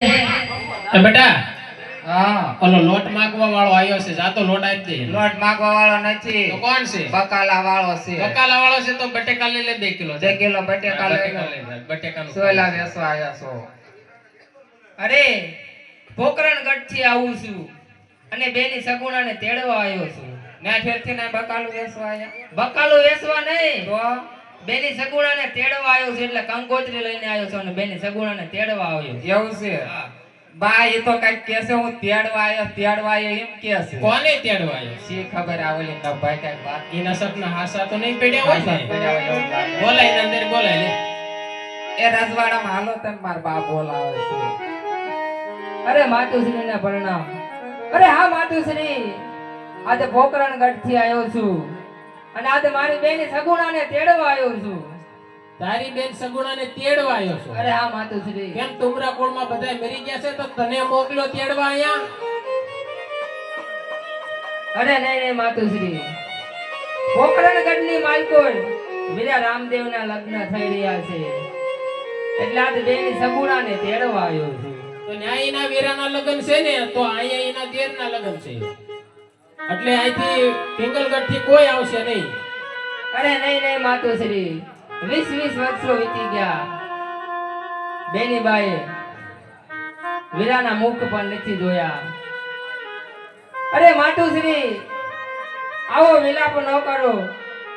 બેટા હા ઓલો લોટ માંગવા વાળો આવ્યો છે, જા તો લોટ આપી દે. લોટ માંગવા વાળો નથી, તો કોણ છે? બકાલા વાળો છે. બકાલા વાળો છે તો બટેકા લઈ લે 2 કિલો. 2 કિલો બટેકા લઈ લો. બટેકાનું સોયલા વેસવા આવ્યા છો. અરે પોકરણ ગઢથી આવું છું અને બેની સગુણાને તેડવા આવ્યો છું. ને ફેરથી ના બકાલું વેસવા આવ્યા બકાલું વેચવા નહીં, તો બેની સગુણાને તેડવા આવ્યો છું. એટલે કંકોત્રી લઈને આવ્યો છું અને બેની સગુણાને તેડવા આવ્યો છું. એવું છે. હા. બા એ તો કઈક કેસે હું તેડવા આવ્યો એમ કે છે. કોને તેડવા આવ્યો? શી ખબર આ ઓલી ન ભાઈ કઈક વાત એના સપના હાસા તો નહીં પડ્યા હોય ને. પડ્યા હોય એવું લાગે. બોલાય ને અંદર બોલાય લે. એ રજવાડામાં હાલો તને માર બા બોલાવે છે. અરે માતુશ્રીને પ્રણામ. અરે હા માતુશ્રી, આજે પોકરણ ગઢથી આવ્યો છું અને આજે મારી બેની સગુણાને તેડવા આવ્યો છું. તારી બેન સગુણાને તેડવા આવ્યો છો? અરે હા માતુશ્રી. કેમ તુમરા કોળમાં બધાય મરી ગયા છે તો તને મોકલ્યો તેડવા અહીંયા? અરે નહીં નહીં માતુશ્રી, પોકરણ ગઢની માલકોડ વીરા રામદેવના લગ્ન થઈ રહ્યા છે એટલે આજે બેની સગુણાને તેડવા આવ્યો છું. તો ન્યાયના વીરાના લગ્ન છે ને, તો અહીંયા એના દેરના લગ્ન છે, એટલે અહીંથી પિંગલગઢ થી કોઈ આવશે નહીં. અરે નહીં નહીં માતુશ્રી, 20 વર્ષો વીતી ગયા, બેની બાએ વીરાના મુખ પણ નથી જોયા. અરે માતુશ્રી, આવો વિલાપ ન કરો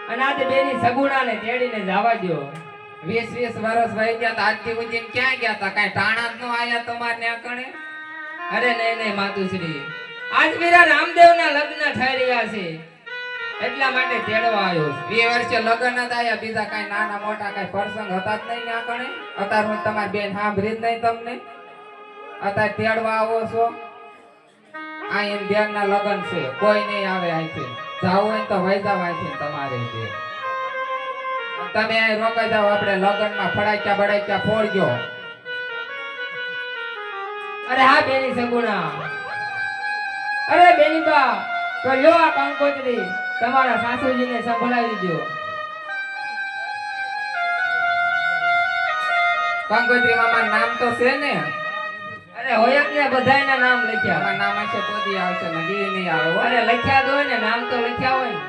અને આજે બેની સગુણાને તેડીને જવા દો. 20 વર્ષ વહી ગયા તા આજથી સુધી ક્યાં ગયા તા? કઈ ટાણા જ ન આયા તમારે ત્યાં કણે? અરે નહીં નહીં માતુશ્રી, આજ વીરા રામદેવના લગ્ન થઈ રહ્યા છે એટલા માટે તેડવા આવ્યો છું. 2 વર્ષે લગ્ન જ આયા, બીજા કઈ નાના મોટા કઈ પ્રસંગ હતા જ નહીં ત્યાં કણે? અત્યારે હું તમારી બેન સાંભળી જ નહીં તમને? અત્યારે તેડવા આવો છો? આ એમ બેનના લગ્ન છે, કોઈ નહીં આવે અહીંથી. જાવું હોય ને તો વહી જાવ અહીંથી તમારે તે. તમે અહીં રોકાઈ જાવ, આપણે લગ્નમાં ફડાક્યા બડાક્યા ફોડજો. અરે હા બેની સગુણા, અરે બેની બા, તો લ્યો આ કંકોત્રી તમારા સાસુજીને સંભળાવી દો. કંકોત્રી મામા નામ તો છે ને? અરે હોય જ ને, બધાયના નામ લખ્યા. તમારા નામ છે તો દી આવશે ને દી નહીં આવે હો. અરે લખ્યા તો હોય ને, નામ તો લખ્યા હોય ને.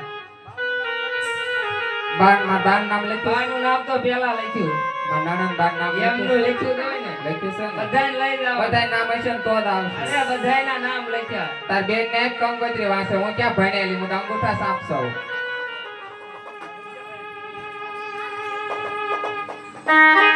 બાનમાં દાન નામ લખ્યું? બાનું નામ તો પેલા લખ્યું, મારા નણંદ દાન નામ એમનું લખ્યું તો હોય ને. લખ્યું છે ને? બધાને લઈ જાઓ. બધાય નામ હશે ને તો જ આવશે. અરે બધાયના નામ લખ્યા. તાર બેન ને એક કંકોત્રી વાંચે, હું ક્યાં ભણેલી? હું તો અંગૂઠા સાપ છું. Thank you.